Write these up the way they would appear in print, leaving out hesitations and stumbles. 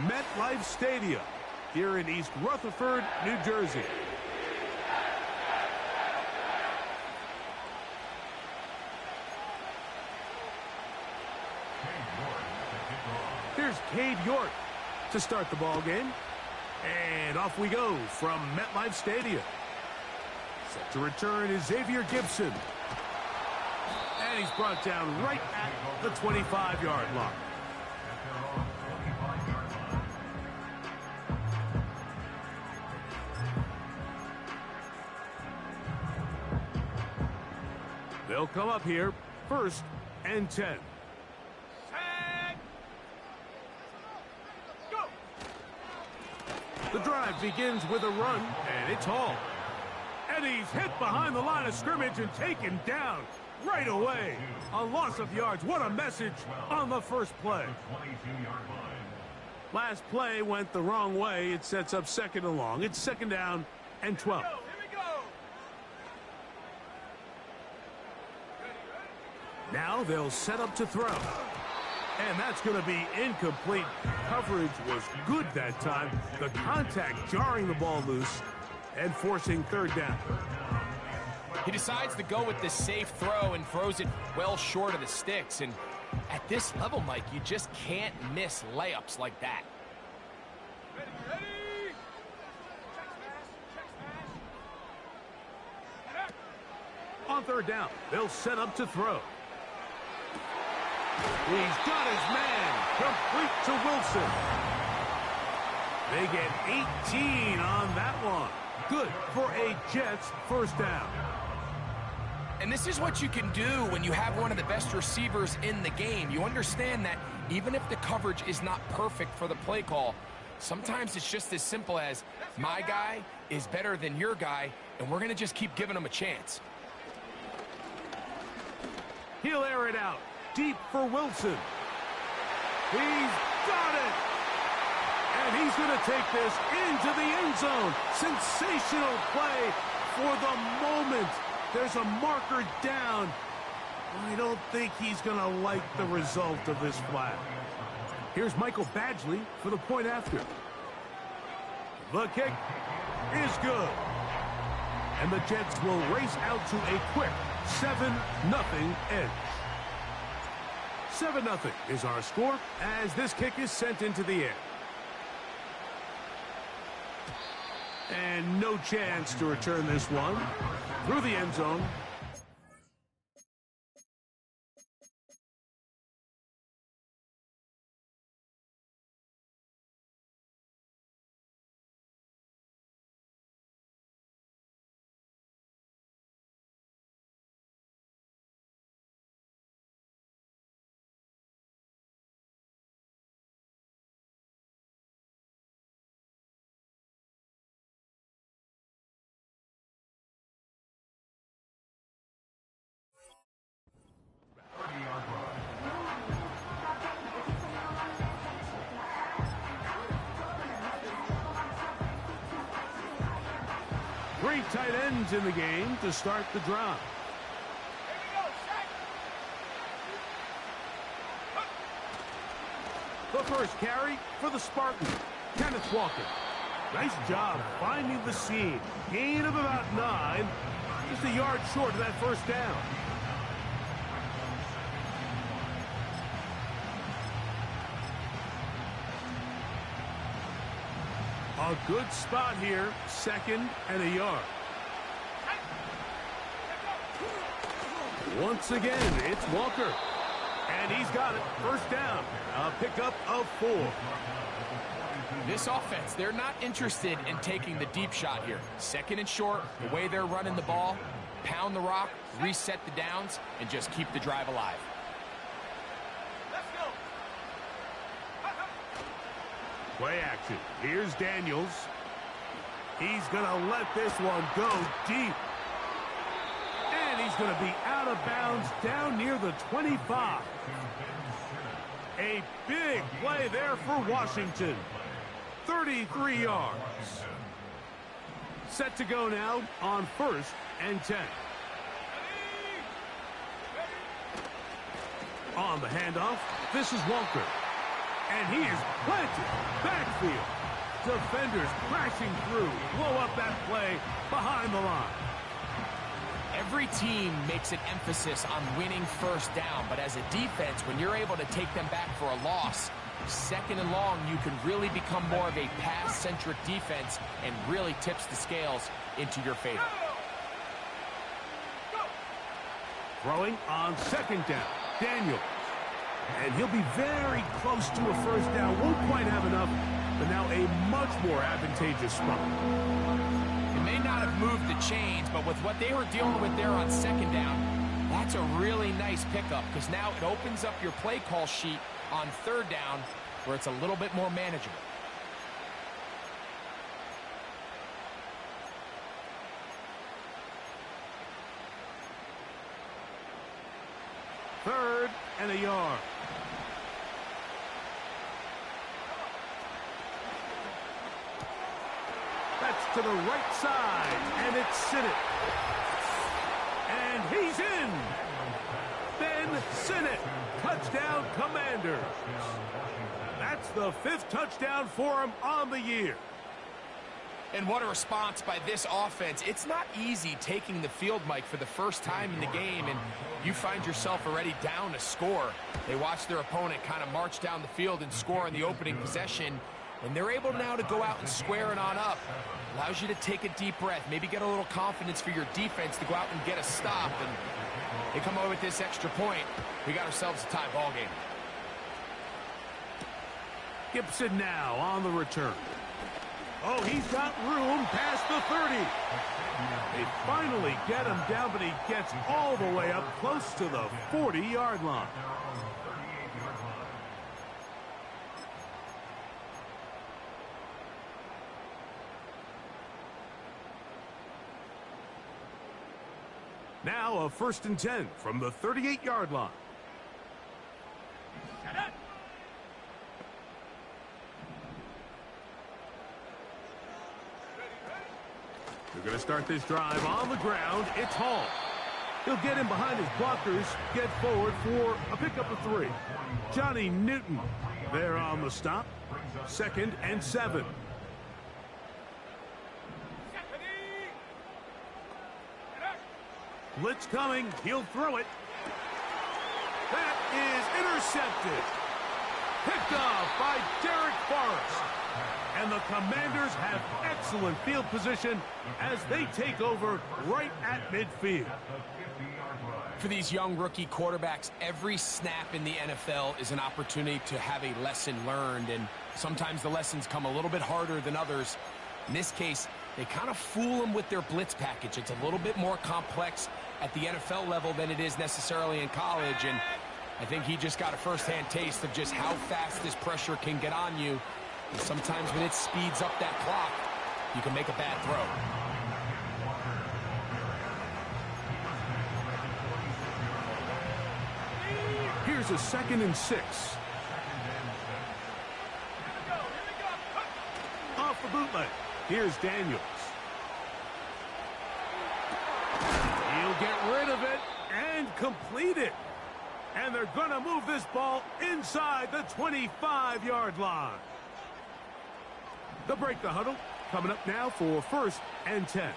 MetLife Stadium here in East Rutherford, New Jersey. Here's Cade York to start the ball game. And off we go from MetLife Stadium. Set to return is Xavier Gibson. And he's brought down right at the 25-yard line. They'll come up here, 1st and 10. The drive begins with a run, and it's hauled. And he's hit behind the line of scrimmage and taken down right away. A loss of yards. What a message on the first play. Last play went the wrong way. It sets up 2nd and long. It's 2nd down and 12. Now they'll set up to throw. And that's going to be incomplete. Coverage was good that time. The contact jarring the ball loose and forcing 3rd down. He decides to go with the safe throw and throws it well short of the sticks. And at this level, Mike, you just can't miss layups like that. Ready. On 3rd down, they'll set up to throw. He's got his man, complete to Wilson. They get 18 on that one. Good for a Jets 1st down. And this is what you can do when you have one of the best receivers in the game. You understand that even if the coverage is not perfect for the play call, sometimes it's just as simple as my guy is better than your guy, and we're going to just keep giving him a chance. He'll air it out. Deep for Wilson. He's got it. And he's going to take this into the end zone. Sensational play for the moment. There's a marker down. I don't think he's going to like the result of this flag. Here's Michael Badgley for the point after. The kick is good. And the Jets will race out to a quick 7-0 edge. 7-0 is our score as this kick is sent into the air. And no chance to return this one through the end zone. Three tight ends in the game to start the drive. The first carry for the Spartans, Kenneth Walker. Nice job finding the seam. Gain of about 9, just a yard short of that 1st down. A good spot here, 2nd and a yard. Once again, it's Walker. And he's got it, 1st down. A pickup of 4. This offense, they're not interested in taking the deep shot here. 2nd and short, the way they're running the ball, pound the rock, reset the downs, and just keep the drive alive. Play action. Here's Daniels. He's going to let this one go deep. And he's going to be out of bounds down near the 25. A big play there for Washington. 33 yards. Set to go now on 1st and 10. On the handoff, this is Walker. And he is planted. field. Defenders crashing through, blow up that play behind the line. Every team makes an emphasis on winning first down, but as a defense, when you're able to take them back for a loss, second and long, you can really become more of a pass-centric defense and really tips the scales into your favor. Throwing on second down, Daniels. And he'll be very close to a first down. Won't quite have enough, but now a much more advantageous spot. It may not have moved the chains, but with what they were dealing with there on second down, that's a really nice pickup because now it opens up your play call sheet on third down where it's a little bit more manageable. Third and a yard. That's to the right side, and it's Sinnott. And he's in. Ben Sinnott, touchdown Commanders. That's the 5th touchdown for him on the year. And what a response by this offense. It's not easy taking the field, Mike, for the first time in the game, and you find yourself already down a score. They watch their opponent kind of march down the field and score on the opening possession, and they're able now to go out and square it on up. Allows you to take a deep breath, maybe get a little confidence for your defense to go out and get a stop, and they come away with this extra point. We got ourselves a tie ball game. Gibson now on the return. Oh, he's got room past the 30. They finally get him down, but he gets all the way up close to the 40-yard line. Now a 1st and 10 from the 38-yard line. They're going to start this drive on the ground. It's Hall. He'll get him behind his blockers, get forward for a pickup of 3. Johnny Newton there on the stop. 2nd and 7. Blitz coming. He'll throw it. That is intercepted. Picked off by Derek Forrest. And the Commanders have excellent field position as they take over right at midfield. For these young rookie quarterbacks, every snap in the NFL is an opportunity to have a lesson learned, and sometimes the lessons come a little bit harder than others. In this case, they kind of fool them with their blitz package. It's a little bit more complex at the NFL level than it is necessarily in college, and I think he just got a first-hand taste of just how fast this pressure can get on you. And sometimes when it speeds up that clock, you can make a bad throw. Here's a 2nd and 6. Off the bootleg. Here's Daniels. He'll get rid of it and complete it. And they're going to move this ball inside the 25-yard line. They'll break the huddle. Coming up now for 1st and 10.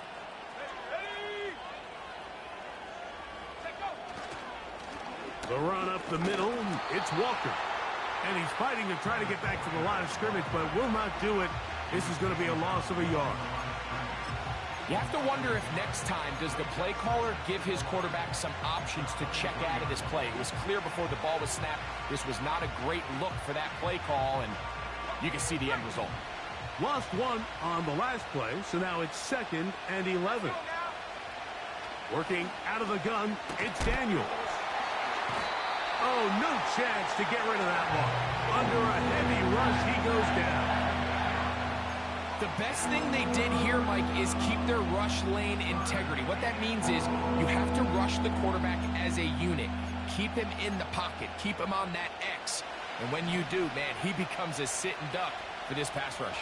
The run up the middle. It's Walker. And he's fighting to try to get back to the line of scrimmage, but will not do it. This is going to be a loss of a yard. You have to wonder if next time, does the play caller give his quarterback some options to check out of this play? It was clear before the ball was snapped. This was not a great look for that play call, and you can see the end result. Lost 1 on the last play, so now it's 2nd and 11. Working out of the gun, it's Daniels. Oh, no chance to get rid of that one. Under a heavy rush, he goes down. The best thing they did here, Mike, is keep their rush lane integrity. What that means is you have to rush the quarterback as a unit. Keep him in the pocket. Keep him on that X. And when you do, man, he becomes a sit and duck for this pass rush.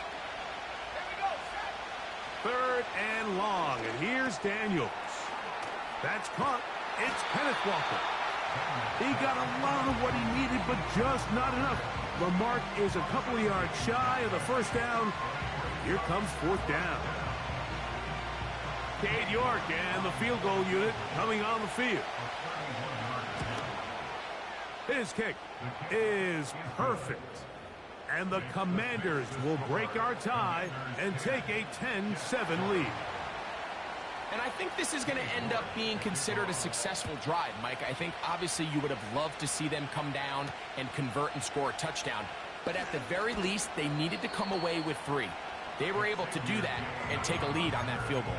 3rd and long, and here's Daniels. That's caught. It's Kenneth Walker. He got a lot of what he needed, but just not enough. The mark is a couple of yards shy of the first down. Here comes fourth down. Cade York and the field goal unit coming on the field. His kick is perfect. And the Commanders will break our tie and take a 10-7 lead. And I think this is going to end up being considered a successful drive, Mike. I think obviously you would have loved to see them come down and convert and score a touchdown. But at the very least, they needed to come away with 3. They were able to do that and take a lead on that field goal.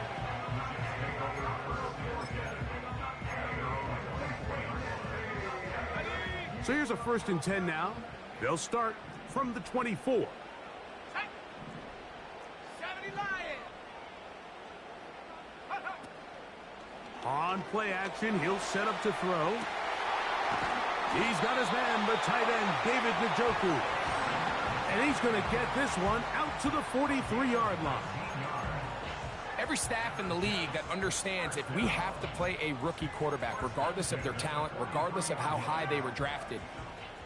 So here's a 1st and 10 now. They'll start from the 24. On play action, he'll set up to throw. He's got his man, the tight end, David Njoku. And he's going to get this one out to the 43-yard line. Every staff in the league that understands if we have to play a rookie quarterback, regardless of their talent, regardless of how high they were drafted,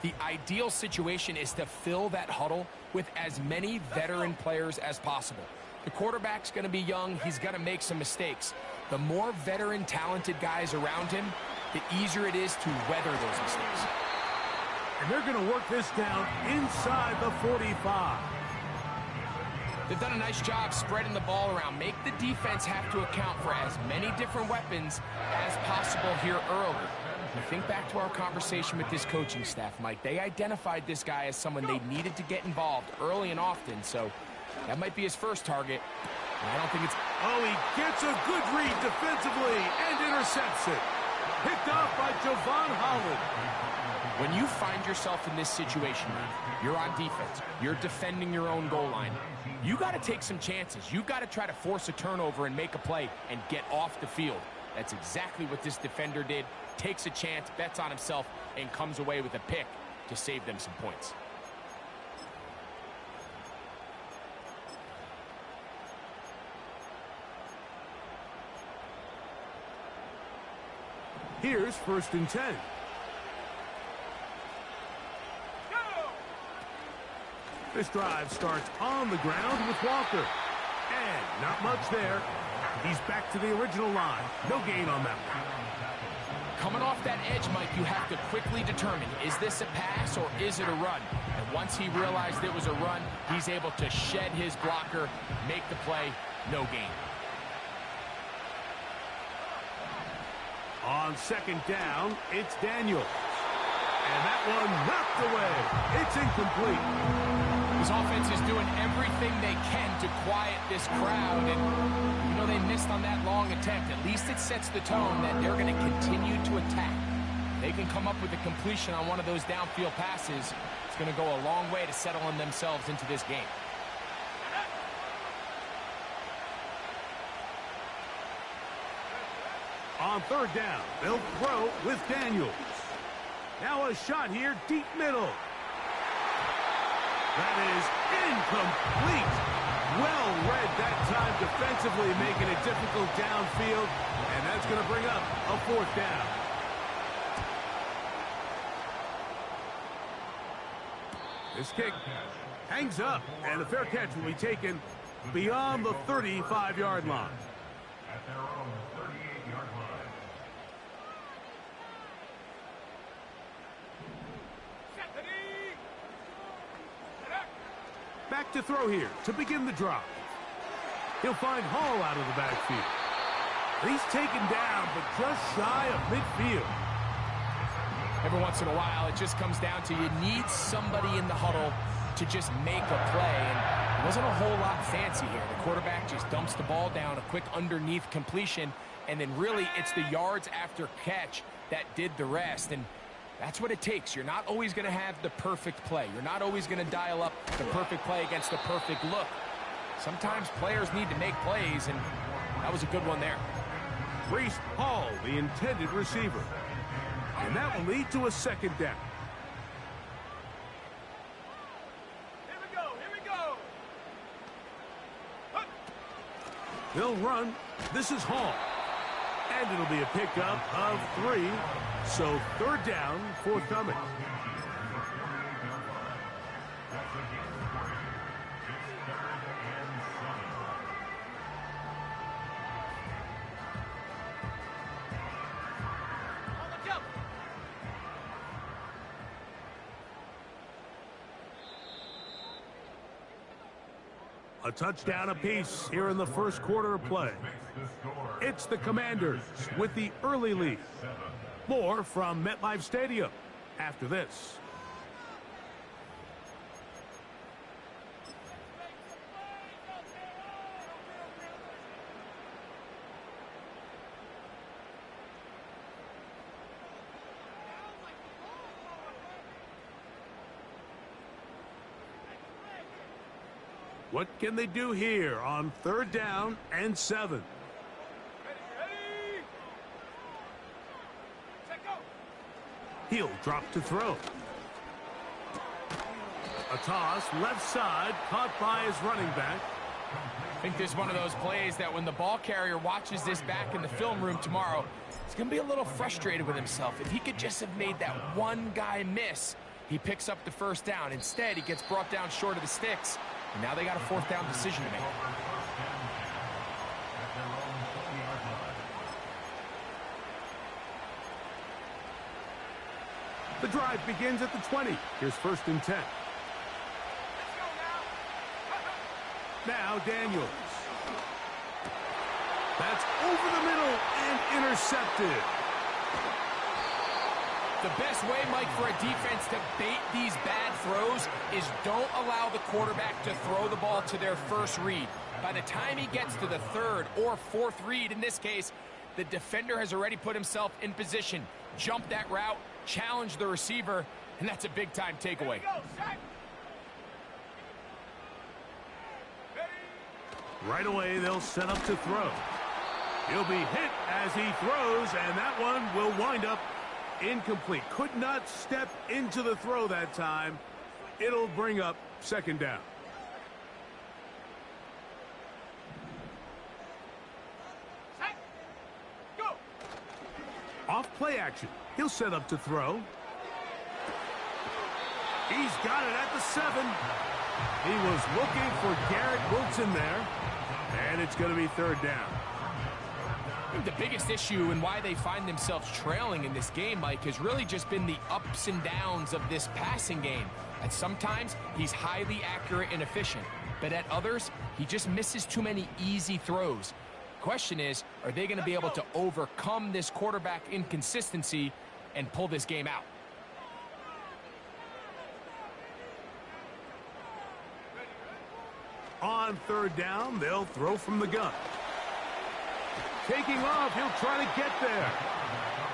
the ideal situation is to fill that huddle with as many veteran players as possible. The quarterback's going to be young. He's going to make some mistakes. The more veteran, talented guys around him, the easier it is to weather those mistakes. And they're going to work this down inside the 45. They've done a nice job spreading the ball around. Make the defense have to account for as many different weapons as possible here early. You think back to our conversation with this coaching staff, Mike. They identified this guy as someone they needed to get involved early and often, so that might be his first target. And I don't think it's... Oh, he gets a good read defensively and intercepts it. Picked off by Javon Holland. When you find yourself in this situation, you're on defense, you're defending your own goal line, you got to take some chances. You've got to try to force a turnover and make a play and get off the field. That's exactly what this defender did. Takes a chance, bets on himself, and comes away with a pick to save them some points. Here's 1st and 10. This drive starts on the ground with Walker. And not much there. He's back to the original line. No gain on that one. Coming off that edge, Mike, you have to quickly determine, is this a pass or is it a run? And once he realized it was a run, he's able to shed his blocker, make the play, no gain. On 2nd down, it's Daniels. And that one knocked away. It's incomplete. This offense is doing everything they can to quiet this crowd. And, you know, they missed on that long attempt. At least it sets the tone that they're going to continue to attack. They can come up with a completion on one of those downfield passes. It's going to go a long way to settling themselves into this game. On 3rd down, they'll throw with Daniels. Now a shot here, deep middle. That is incomplete. Well read that time defensively, making it difficult downfield. And that's going to bring up a 4th down. This kick hangs up, and the fair catch will be taken beyond the 35-yard line. At their own 38-yard line. Back to throw here to begin the drive. He'll find Hall out of the backfield. He's taken down, but just shy of midfield. Every once in a while, it just comes down to you need somebody in the huddle to just make a play. And it wasn't a whole lot fancy here. The quarterback just dumps the ball down, a quick underneath completion, and then really it's the yards after catch that did the rest. And that's what it takes. You're not always going to have the perfect play. You're not always going to dial up the perfect play against the perfect look. Sometimes players need to make plays, and that was a good one there. Reese Hall, the intended receiver. And that will lead to a 2nd down. Here we go. They'll run. This is Hall. And it'll be a pickup of 3. So 3rd down, forthcoming. A touchdown apiece here in the first quarter of play. It's the Commanders with the early lead. More from MetLife Stadium after this. What can they do here on 3rd down and 7? He'll drop to throw. A toss left side caught by his running back. I think this is one of those plays that when the ball carrier watches this back in the film room tomorrow, he's going to be a little frustrated with himself. If he could just have made that one guy miss, he picks up the first down. Instead, he gets brought down short of the sticks. And now they got a 4th down decision to make. The drive begins at the 20. Here's 1st and 10. Now Daniels. That's over the middle and intercepted. The best way, Mike, for a defense to bait these bad throws is don't allow the quarterback to throw the ball to their first read. By the time he gets to the 3rd or 4th read, in this case, the defender has already put himself in position, jump that route, challenge the receiver, and that's a big-time takeaway. Right away, they'll set up to throw. He'll be hit as he throws, and that one will wind up incomplete. Could not step into the throw that time. It'll bring up 2nd down. Go. Off play action. He'll set up to throw. He's got it at the 7. He was looking for Garrett Wilson there. And it's going to be 3rd down. The biggest issue and why they find themselves trailing in this game, Mike, has really just been the ups and downs of this passing game. And sometimes he's highly accurate and efficient, but at others, he just misses too many easy throws. Question is, are they going to be able to overcome this quarterback inconsistency and pull this game out? On 3rd down, they'll throw from the gun. Taking off, he'll try to get there.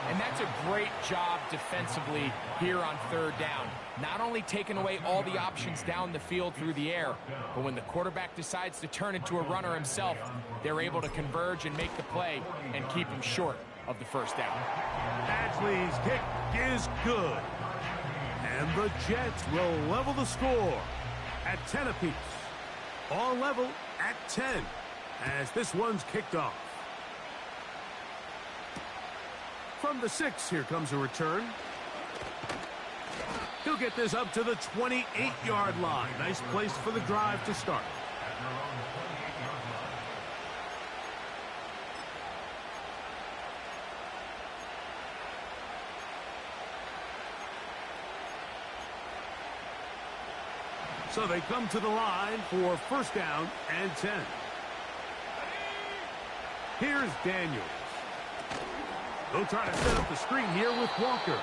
And that's a great job defensively here on 3rd down. Not only taking away all the options down the field through the air, but when the quarterback decides to turn into a runner himself, they're able to converge and make the play and keep him short of the 1st down. Badgley's kick is good. And the Jets will level the score at 10 apiece. All level at 10 as this one's kicked off. From the 6, here comes a return. He'll get this up to the 28-yard line. Nice place for the drive to start. So they come to the line for 1st down and 10. Here's Daniels. They'll try to set up the screen here with Walker.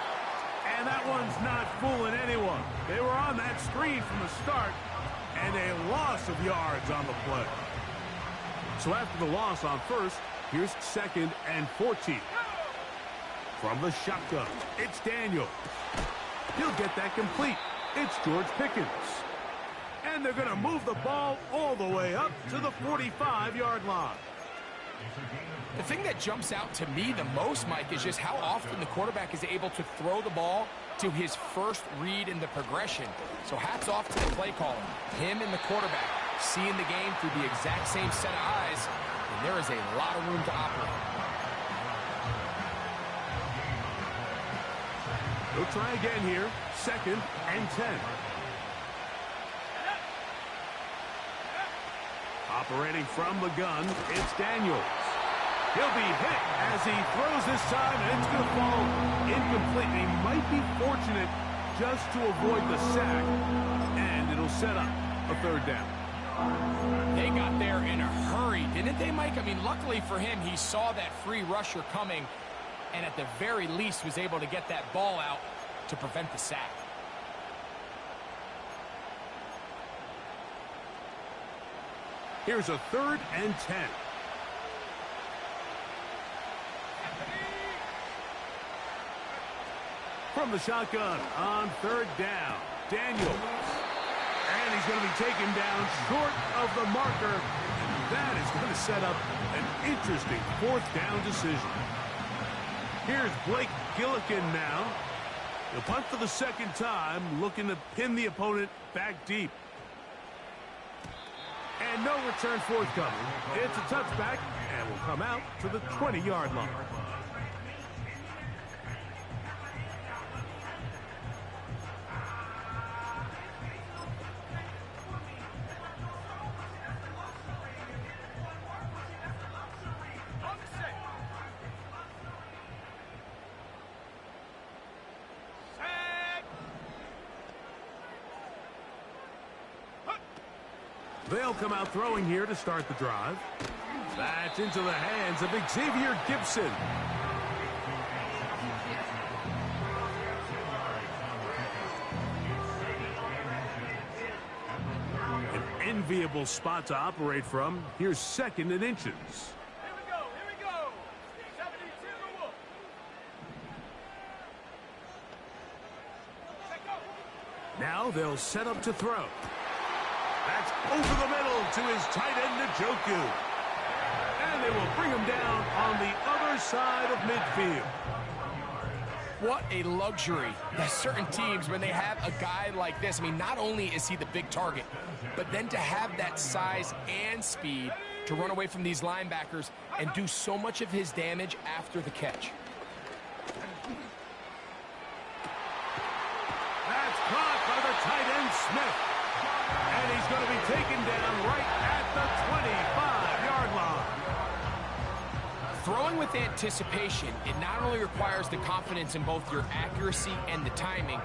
And that one's not fooling anyone. They were on that screen from the start, and a loss of yards on the play. So after the loss on 1st, here's 2nd and 14. From the shotgun, it's Daniels. He'll get that complete. It's George Pickens. And they're going to move the ball all the way up to the 45-yard line. The thing that jumps out to me the most, Mike, is just how often the quarterback is able to throw the ball to his first read in the progression. So hats off to the play caller. Him and the quarterback seeing the game through the exact same set of eyes, and there is a lot of room to operate. They'll try again here. 2nd and 10. Operating from the gun, it's Daniels. He'll be hit as he throws this time, and it's going to fall incomplete. He might be fortunate just to avoid the sack, and it'll set up a 3rd down. They got there in a hurry, didn't they, Mike? I mean, luckily for him, he saw that free rusher coming and at the very least was able to get that ball out to prevent the sack. Here's a 3rd and 10. From the shotgun on 3rd down, Daniels. And he's going to be taken down short of the marker. And that is going to set up an interesting 4th down decision. Here's Blake Gillikin now. He'll punt for the 2nd time, looking to pin the opponent back deep. And no return forthcoming. It's a touchback and will come out to the 20-yard line. They'll come out throwing here to start the drive. That's into the hands of Xavier Gibson. An enviable spot to operate from. Here's 2nd and inches. Here we go, here we go. 72. Check go. Now they'll set up to throw. That's over the middle to his tight end, Njoku. And they will bring him down on the other side of midfield. What a luxury that certain teams, when they have a guy like this, I mean, not only is he the big target, but then to have that size and speed to run away from these linebackers and do so much of his damage after the catch. That's caught by the tight end, Smith. And he's going to be taken down right at the 25-yard line. Throwing with anticipation, it not only requires the confidence in both your accuracy and the timing,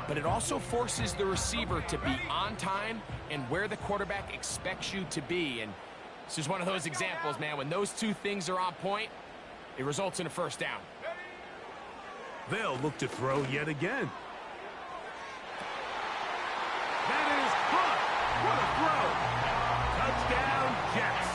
but it also forces the receiver to be on time and where the quarterback expects you to be. And this is one of those examples, man. When those two things are on point, it results in a 1st down. They'll look to throw yet again. That is caught. What a throw. Touchdown, Jets.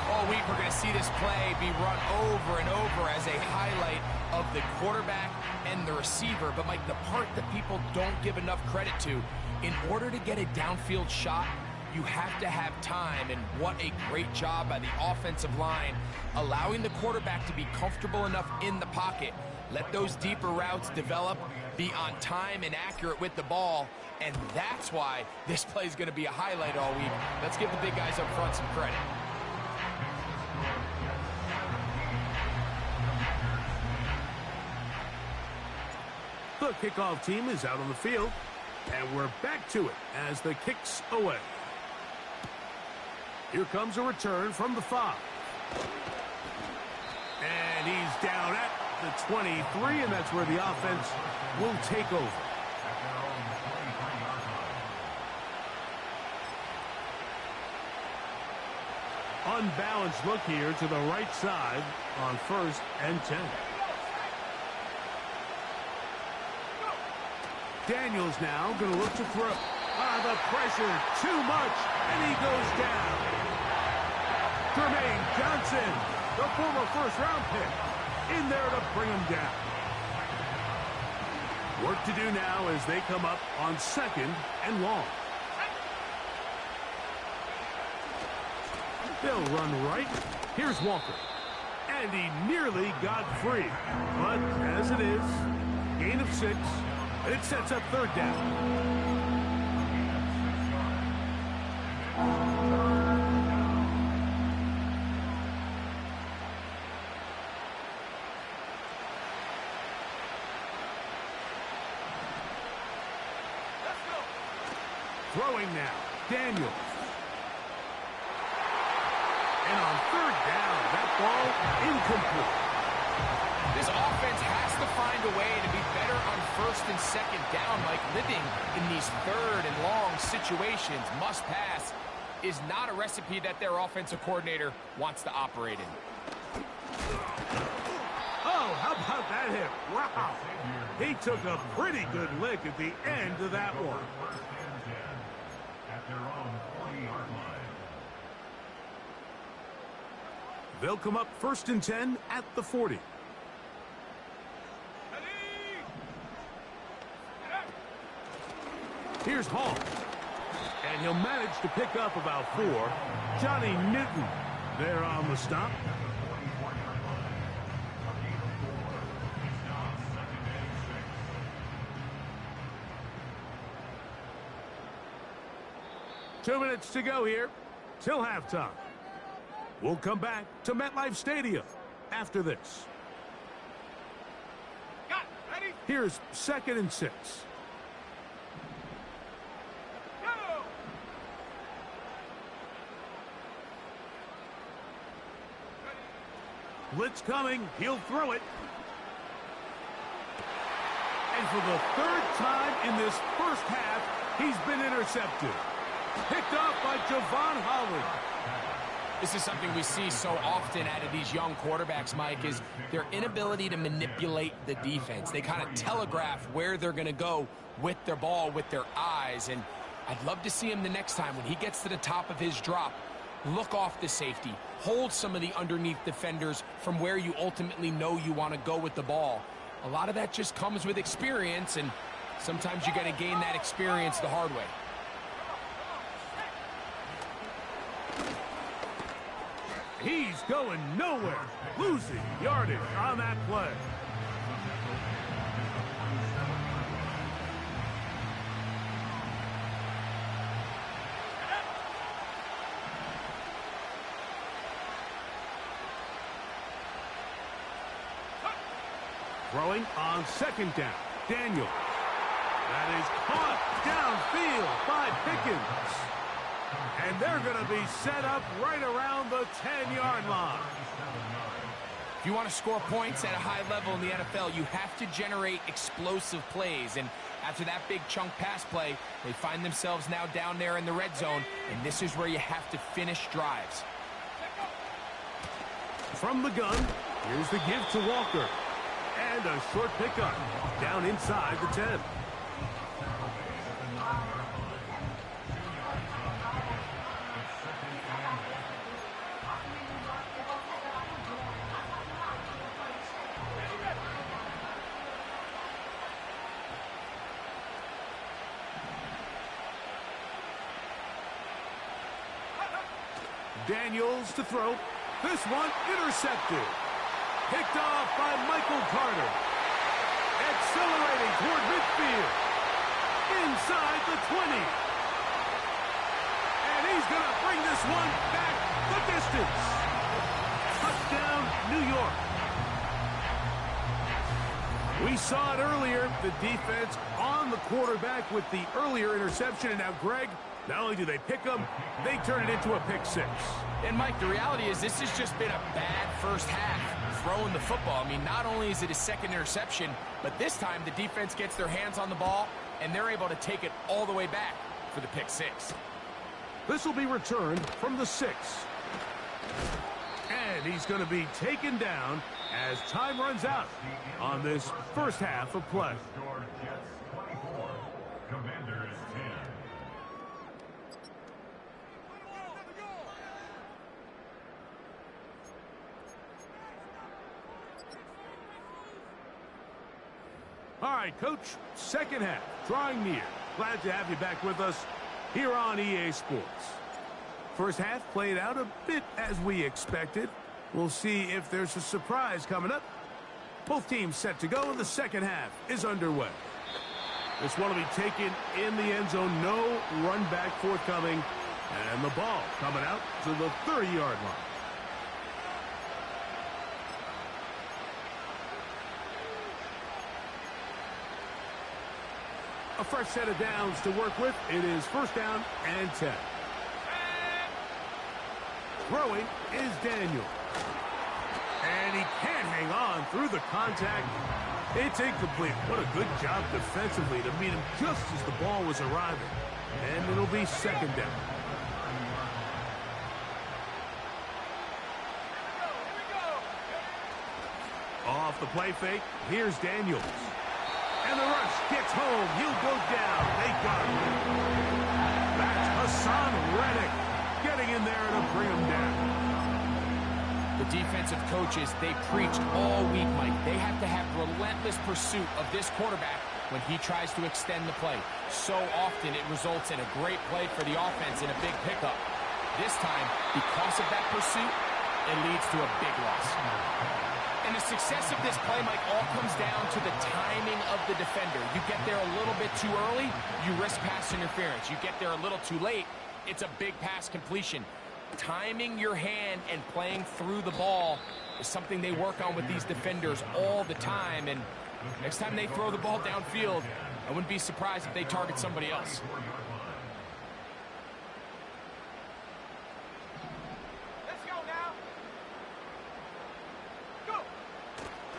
All week we're going to see this play be run over and over as a highlight of the quarterback and the receiver. But, Mike, the part that people don't give enough credit to, in order to get a downfield shot, you have to have time. And what a great job by the offensive line, allowing the quarterback to be comfortable enough in the pocket. Let those deeper routes develop, be on time and accurate with the ball. And that's why this play is going to be a highlight all week. Let's give the big guys up front some credit. The kickoff team is out on the field, and we're back to it as the kick's away. Here comes a return from the 5. And he's down at the 23, and that's where the offense will take over. Unbalanced look here to the right side on 1st and 10. Daniels now going to look to throw. The pressure, too much, and he goes down. Jermaine Johnson, the former 1st-round pick, in there to bring him down. Work to do now as they come up on 2nd and long. They'll run right. Here's Walker. And he nearly got free. But as it is, gain of 6. It sets up 3rd down. Throwing now, Daniels. And on 3rd down, that ball incomplete. This offense has to find a way to be better on first and second down, like living in these third and long situations. Must pass is not a recipe that their offensive coordinator wants to operate in. Oh, how about that hit? Wow. He took a pretty good lick at the end of that one. At their own 40-yard line. They'll come up 1st and 10 at the 40. Here's Hall. And he'll manage to pick up about 4. Johnny Newton there on the stop. Two minutes to go here till halftime. We'll come back to MetLife Stadium after this. Ready? Here's 2nd and 6. Go! Blitz coming. He'll throw it. And for the 3rd time in this first half, he's been intercepted. Picked off by Javon Holland. This is something we see so often out of these young quarterbacks, Mike, is their inability to manipulate the defense. They kind of telegraph where they're going to go with their ball, with their eyes. And I'd love to see him the next time when he gets to the top of his drop. Look off the safety. Hold some of the underneath defenders from where you ultimately know you want to go with the ball. A lot of that just comes with experience, and sometimes you got to gain that experience the hard way. He's going nowhere. Losing yardage on that play. Throwing on 2nd down. Daniel. That is caught downfield by Pickens. And they're going to be set up right around the 10-yard line. If you want to score points at a high level in the NFL, you have to generate explosive plays. And after that big chunk pass play, they find themselves now down there in the red zone. And this is where you have to finish drives. From the gun, here's the give to Walker. And a short pickup down inside the 10. Daniels to throw. This one intercepted. Picked off by Michael Carter. Accelerating toward midfield. Inside the 20. And he's going to bring this one back the distance. Touchdown, New York. We saw it earlier, the defense on the quarterback with the earlier interception. And now, Greg, not only do they pick him, they turn it into a pick 6. And, Mike, the reality is this has just been a bad first half throwing the football. I mean, not only is it a 2nd interception, but this time the defense gets their hands on the ball, and they're able to take it all the way back for the pick 6. This will be returned from the 6. And he's going to be taken down as time runs out on this first half of play. Jets 24, Commanders 10. All right, Coach, second half, drawing near. Glad to have you back with us here on EA Sports. First half played out a bit as we expected. We'll see if there's a surprise coming up. Both teams set to go, and the second half is underway. This one will be taken in the end zone. No run back forthcoming. And the ball coming out to the 30-yard line. A fresh set of downs to work with. It is 1st down and 10. Throwing is Daniel. And he can't hang on through the contact. It's incomplete. What a good job defensively to meet him just as the ball was arriving. And it'll be second down. Off the play fake, here's Daniels. And the rush gets home. He'll go down. They got him. That's Hassan Reddick getting in there to bring him down. The defensive coaches, they preached all week, Mike. They have to have relentless pursuit of this quarterback when he tries to extend the play. So often it results in a great play for the offense and a big pickup. This time, because of that pursuit, it leads to a big loss. And the success of this play, Mike, all comes down to the timing of the defender. You get there a little bit too early, you risk pass interference. You get there a little too late, it's a big pass completion. Timing your hand and playing through the ball is something they work on with these defenders all the time. And next time they throw the ball downfield, I wouldn't be surprised if they target somebody else.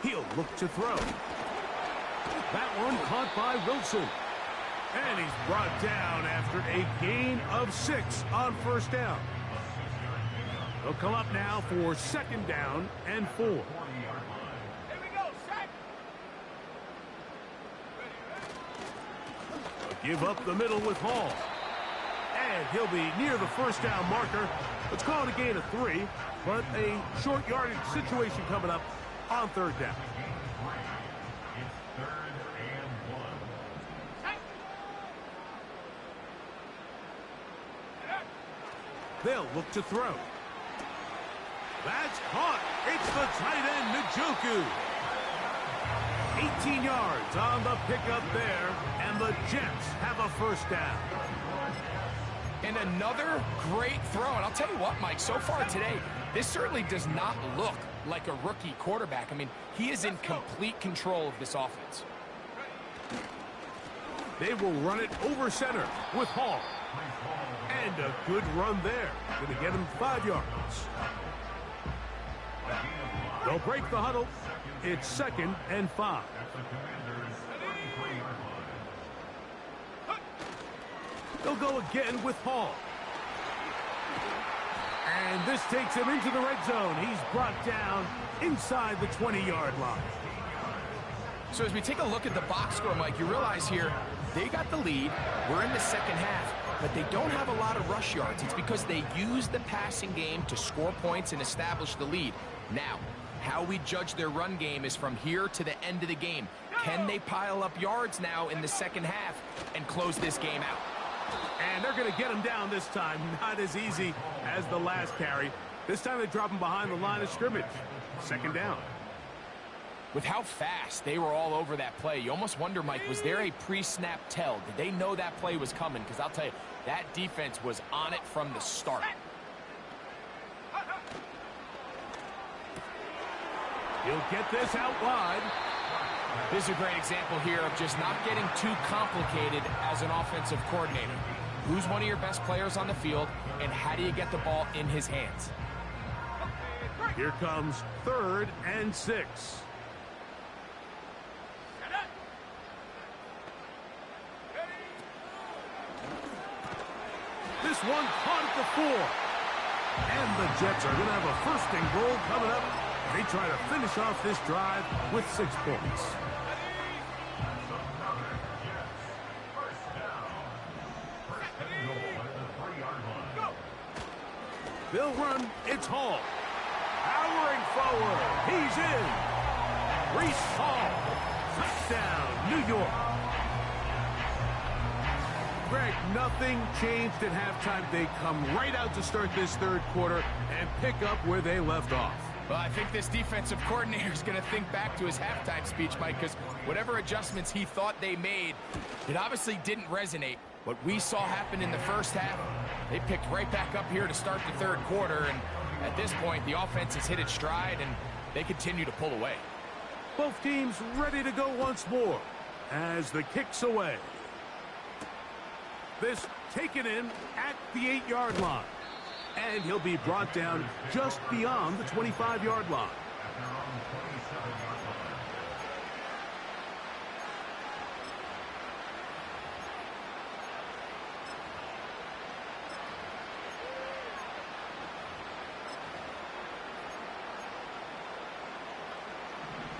He'll look to throw. That one caught by Wilson. And he's brought down after a gain of 6 on first down. They'll come up now for second down and 4. Here we go, set. Give up the middle with Hall. And he'll be near the first down marker. Let's call it a gain of 3, but a short yardage situation coming up on third down. They'll look to throw. That's caught. It's the tight end, Njoku. 18 yards on the pickup there, and the Jets have a first down. And another great throw. And I'll tell you what, Mike, so far today, this certainly does not look like a rookie quarterback. I mean, he is in complete control of this offense. They will run it over center with Hall. And a good run there. Going to get him 5 yards. They'll break the huddle. It's second and 5. They'll go again with Hall. And this takes him into the red zone. He's brought down inside the 20-yard line. So as we take a look at the box score, Mike, you realize here they got the lead. We're in the second half, but they don't have a lot of rush yards. It's because they use the passing game to score points and establish the lead. Now, how we judge their run game is from here to the end of the game. Can they pile up yards now in the second half and close this game out? And they're going to get him down this time. Not as easy as the last carry. This time they drop him behind the line of scrimmage. Second down. With how fast they were all over that play, you almost wonder, Mike, was there a pre-snap tell? Did they know that play was coming? Because I'll tell you, that defense was on it from the start. He'll get this out wide. This is a great example here of just not getting too complicated as an offensive coordinator. Who's one of your best players on the field, and how do you get the ball in his hands? Here comes third and 6. This one caught at the 4. And the Jets are going to have a first and goal coming up. They try to finish off this drive with 6 points. They'll run. It's Hall. Powering forward. He's in. Reese Hall. Touchdown, New York. Greg, nothing changed at halftime. They come right out to start this third quarter and pick up where they left off. Well, I think this defensive coordinator is going to think back to his halftime speech, Mike, because whatever adjustments he thought they made, it obviously didn't resonate. What we saw happen in the first half, they picked right back up here to start the third quarter, and at this point, the offense has hit its stride, and they continue to pull away. Both teams ready to go once more as the kick's away. This taken in at the 8-yard line. And he'll be brought down just beyond the 25-yard line.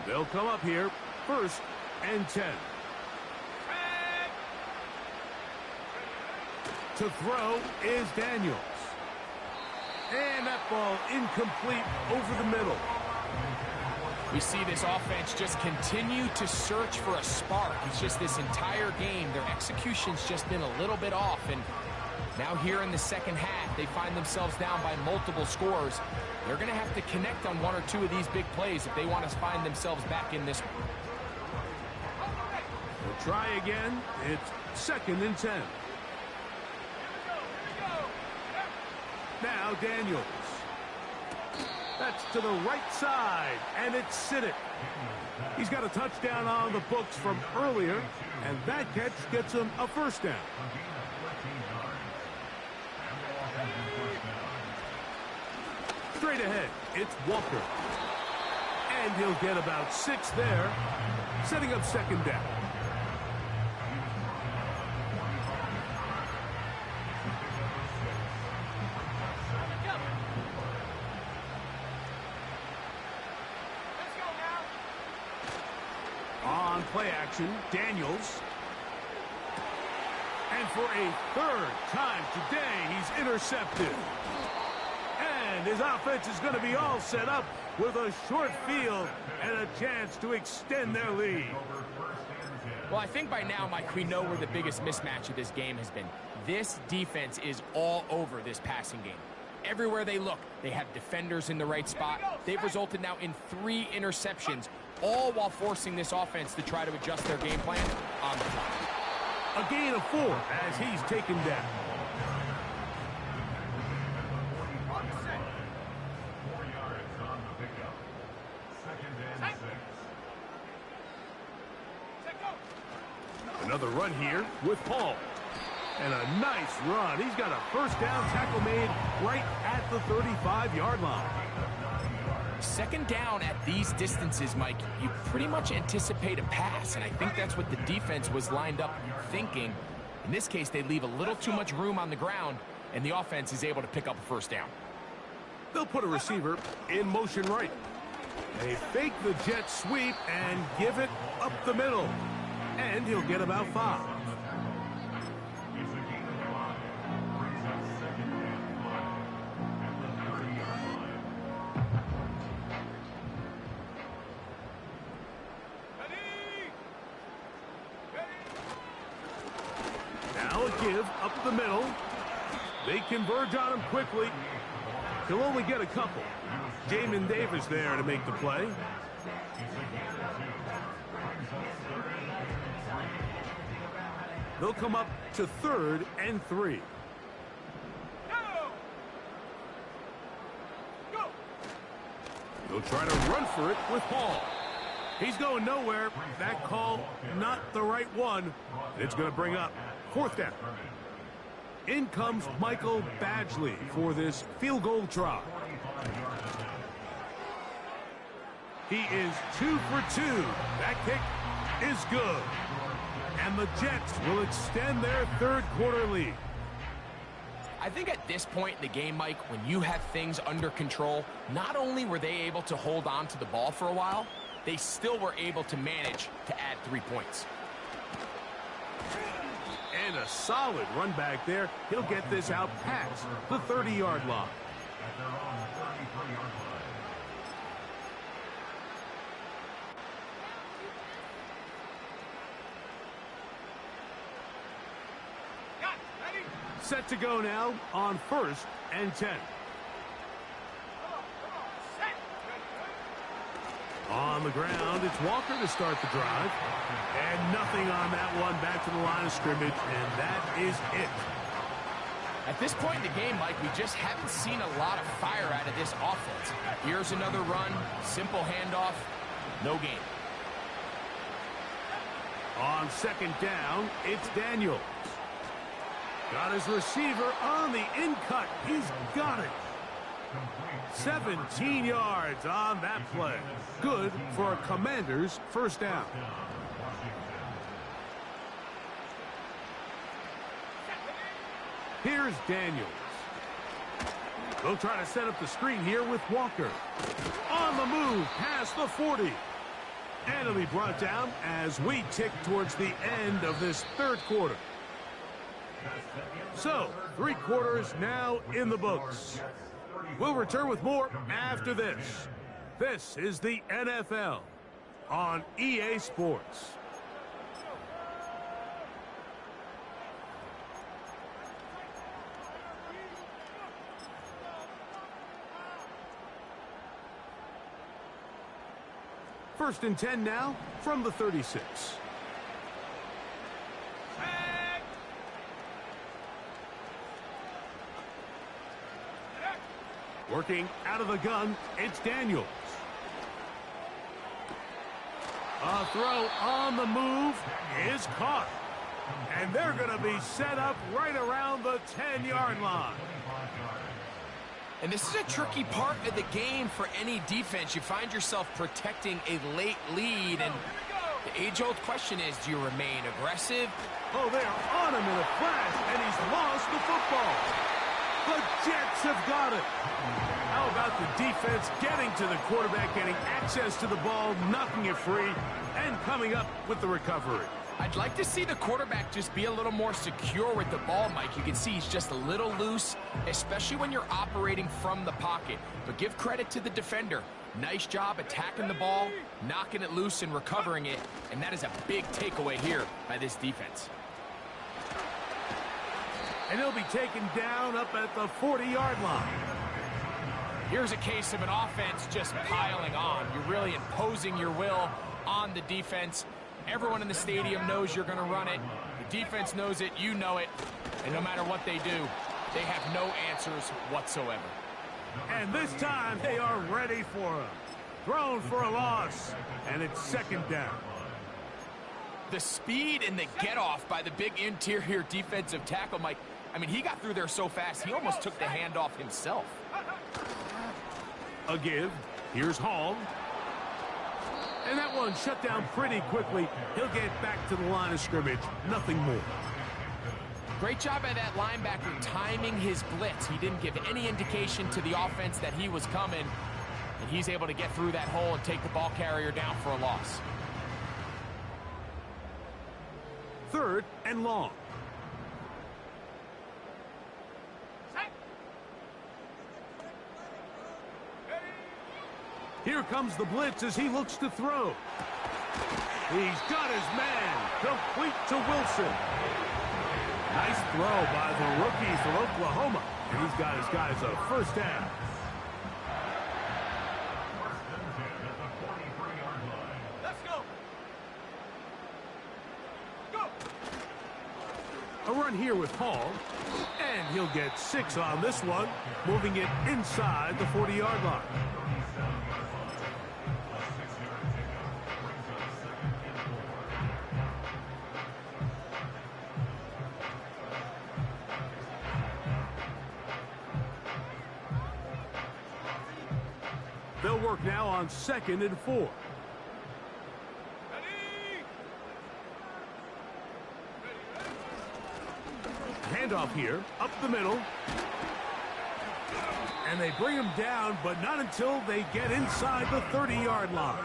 They'll come up here, 1st and 10. To throw is Daniels. And that ball incomplete over the middle. We see this offense just continue to search for a spark. It's just this entire game, their execution's just been a little bit off. And now here in the second half, they find themselves down by multiple scores. They're going to have to connect on 1 or 2 of these big plays if they want to find themselves back in this one. We'll try again. It's 2nd and 10. Now Daniels. That's to the right side, and it's Siddick. He's got a touchdown on the books from earlier, and that catch gets him a 1st down. Straight ahead, it's Walker. And he'll get about 6 there, setting up 2nd down. On play action, Daniels. And for a 3rd time today, he's intercepted. And his offense is going to be all set up with a short field and a chance to extend their lead. Well, I think by now, Mike, we know where the biggest mismatch of this game has been. This defense is all over this passing game. Everywhere they look, they have defenders in the right spot. They've resulted now in 3 interceptions, all while forcing this offense to try to adjust their game plan on the fly. A gain of 4 as he's taken down. Another run here with Paul. And a nice run. He's got a 1st down tackle made right at the 35-yard line. 2nd down at these distances, Mike, you pretty much anticipate a pass, and I think that's what the defense was lined up thinking. In this case, they leave a little too much room on the ground, and the offense is able to pick up a 1st down. They'll put a receiver in motion right. They fake the jet sweep and give it up the middle. And he'll get about 5. Now a give up the middle. They converge on him quickly. He'll only get a couple. Jamin Davis there to make the play. They'll come up to 3rd and 3. They'll try to run for it with Paul. He's going nowhere. That call, not the right one. It's going to bring up 4th down. In comes Michael Badgley for this field goal try. He is 2 for 2. That kick is good. And the Jets will extend their 3rd quarter lead. I think at this point in the game, Mike, when you have things under control, not only were they able to hold on to the ball for a while, they still were able to manage to add 3 points. And a solid run back there. He'll get this out past the 30-yard line. Set to go now on 1st and 10. On the ground, it's Walker to start the drive. And nothing on that one, back to the line of scrimmage, and that is it. At this point in the game, Mike, we just haven't seen a lot of fire out of this offense. Here's another run, simple handoff, no gain. On 2nd down, it's Daniels. Got his receiver on the in-cut. He's got it. Complete. 17 yards on that play. Good for a Commanders first down. Here's Daniels. They'll try to set up the screen here with Walker. On the move past the 40. And it'll be brought down as we tick towards the end of this third quarter. So, 3 quarters now in the books. We'll return with more after this. This is the NFL on EA Sports. First and 10 now from the 36. Working out of the gun, it's Daniels. A throw on the move is caught. And they're going to be set up right around the 10-yard line. And this is a tricky part of the game for any defense. You find yourself protecting a late lead, and the age-old question is, do you remain aggressive? Oh, they are on him in a flash, and he's lost the football. The Jets have got it. How about the defense getting to the quarterback, getting access to the ball, knocking it free, and coming up with the recovery? I'd like to see the quarterback just be a little more secure with the ball, Mike. You can see he's just a little loose, especially when you're operating from the pocket. But give credit to the defender. Nice job attacking the ball, knocking it loose and recovering it. And that is a big takeaway here by this defense. And he'll be taken down up at the 40-yard line. Here's a case of an offense just piling on. You're really imposing your will on the defense. Everyone in the stadium knows you're going to run it. The defense knows it, you know it. And no matter what they do, they have no answers whatsoever. And this time, they are ready for him. Thrown for a loss, and it's second down. The speed and the get-off by the big interior defensive tackle, Mike. I mean, he got through there so fast, he almost took the handoff himself. A give. Here's Hall. And that one shut down pretty quickly. He'll get back to the line of scrimmage. Nothing more. Great job by that linebacker timing his blitz. He didn't give any indication to the offense that he was coming. And he's able to get through that hole and take the ball carrier down for a loss. Third and long. Here comes the blitz as he looks to throw. He's got his man, complete to Wilson. Nice throw by the rookie from Oklahoma. And he's got his guys a first down. Let's go. Go. A run here with Hall. And he'll get 6 on this one, moving it inside the 40-yard line. They'll work now on 2nd and 4. Ready? Handoff here, up the middle. And they bring him down, but not until they get inside the 30-yard line.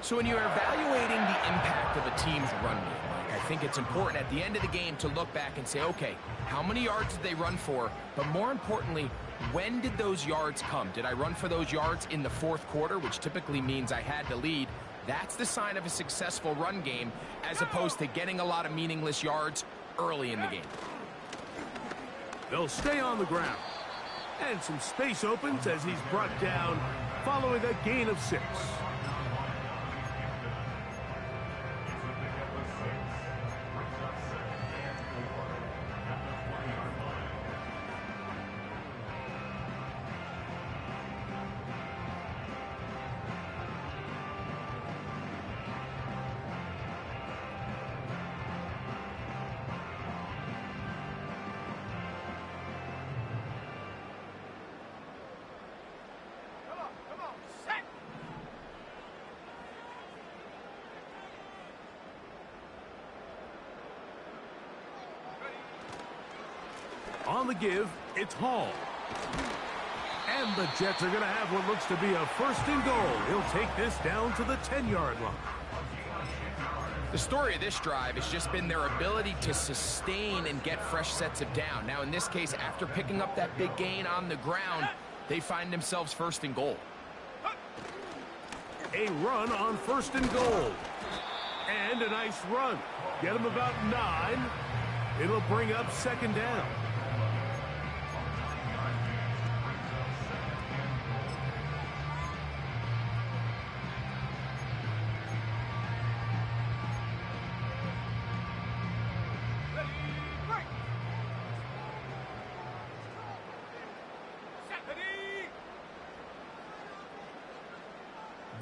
So when you're evaluating the impact of a team's run game, Mike, I think it's important at the end of the game to look back and say, okay, how many yards did they run for? But more importantly, when did those yards come? Did I run for those yards in the fourth quarter, which typically means I had to lead? That's the sign of a successful run game, as opposed to getting a lot of meaningless yards early in the game. They'll stay on the ground. And some space opens as he's brought down following a gain of 6. On the give, it's Hall. And the Jets are going to have what looks to be a first and goal. He'll take this down to the 10-yard line. The story of this drive has just been their ability to sustain and get fresh sets of down. Now, in this case, after picking up that big gain on the ground, they find themselves first and goal. A run on first and goal. And a nice run. Get him about 9. It'll bring up second down.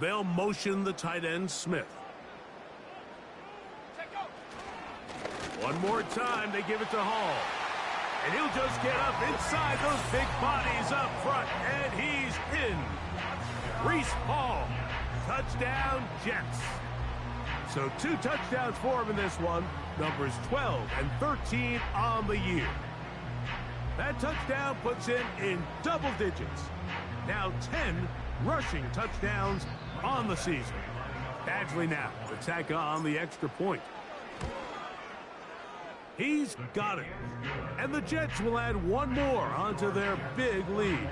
They'll motion the tight end, Smith. One more time, they give it to Hall. And he'll just get up inside those big bodies up front, and he's in. Reese Hall, touchdown Jets. So 2 touchdowns for him in this one. Numbers 12 and 13 on the year. That touchdown puts him in double digits. Now 10 rushing touchdowns on the season. Badgley now to tack on the extra point. He's got it. And the Jets will add one more onto their big lead.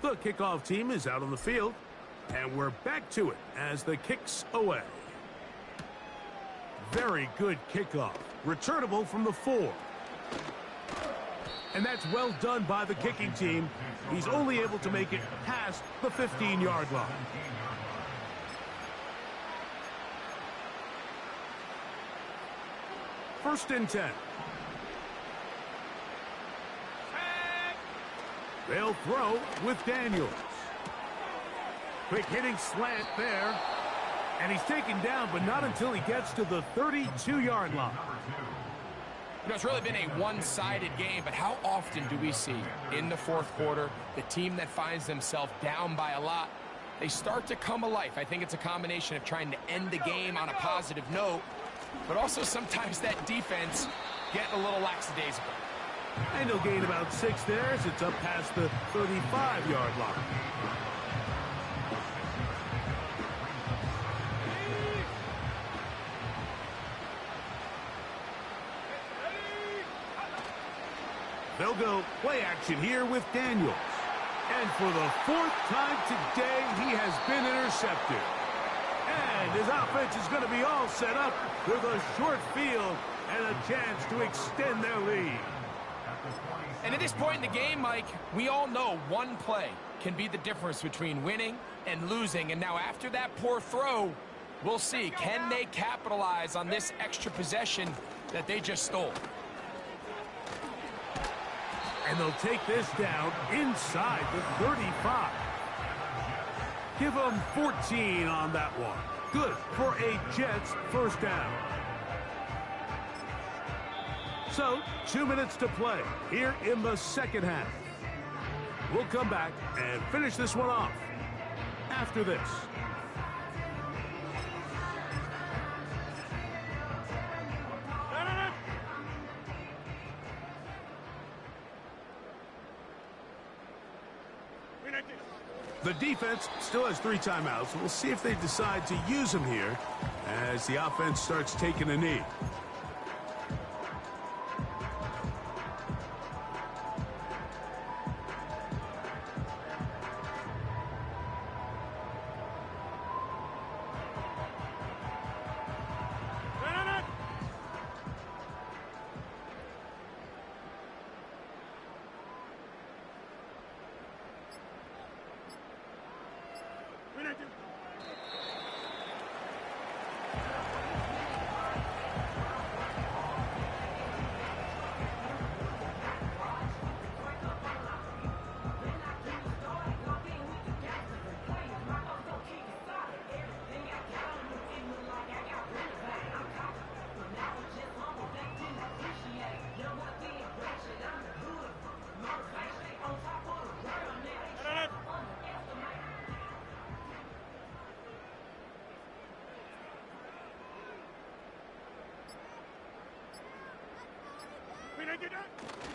The kickoff team is out on the field. And we're back to it as the kick's away. Very good kickoff. Returnable from the 4. And that's well done by the kicking team. He's only able to make it past the 15-yard line. First and 10. They'll throw with Daniels. Quick hitting slant there. And he's taken down, but not until he gets to the 32-yard line. You know, it's really been a one-sided game, but how often do we see in the fourth quarter the team that finds themselves down by a lot, they start to come alive? I think it's a combination of trying to end the game on a positive note, but also sometimes that defense getting a little lackadaisical. And he'll gain about 6 there as it's up past the 35-yard line. They'll go play action here with Daniels. And for the 4th time today, he has been intercepted. And his offense is going to be all set up with a short field and a chance to extend their lead. And at this point in the game, Mike, we all know one play can be the difference between winning and losing. And now after that poor throw, we'll see, can they capitalize on this extra possession that they just stole? And they'll take this down inside the 35. Give them 14 on that one. Good for a Jets first down. So, 2 minutes to play here in the second half. We'll come back and finish this one off after this. The defense still has 3 timeouts. We'll see if they decide to use them here as the offense starts taking a knee.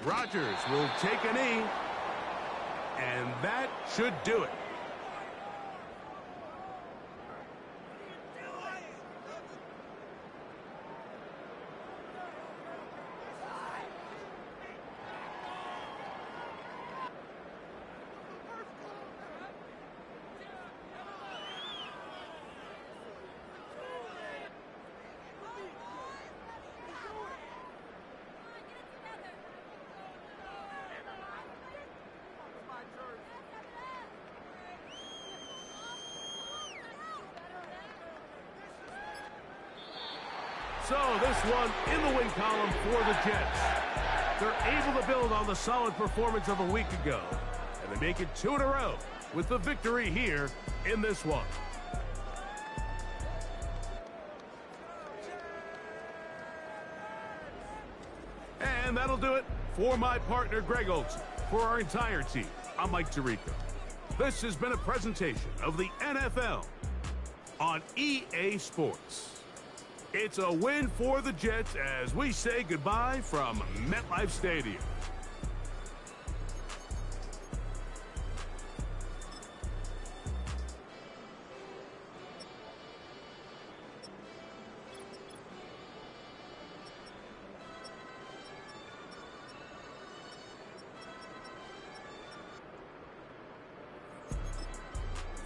Rodgers will take a knee, and that should do it. So this one in the win column for the Jets. They're able to build on the solid performance of a week ago, and they make it 2 in a row with the victory here in this one. And that'll do it for my partner, Greg Olson. For our entire team, I'm Mike Tirico. This has been a presentation of the NFL on EA Sports. It's a win for the Jets as we say goodbye from MetLife Stadium.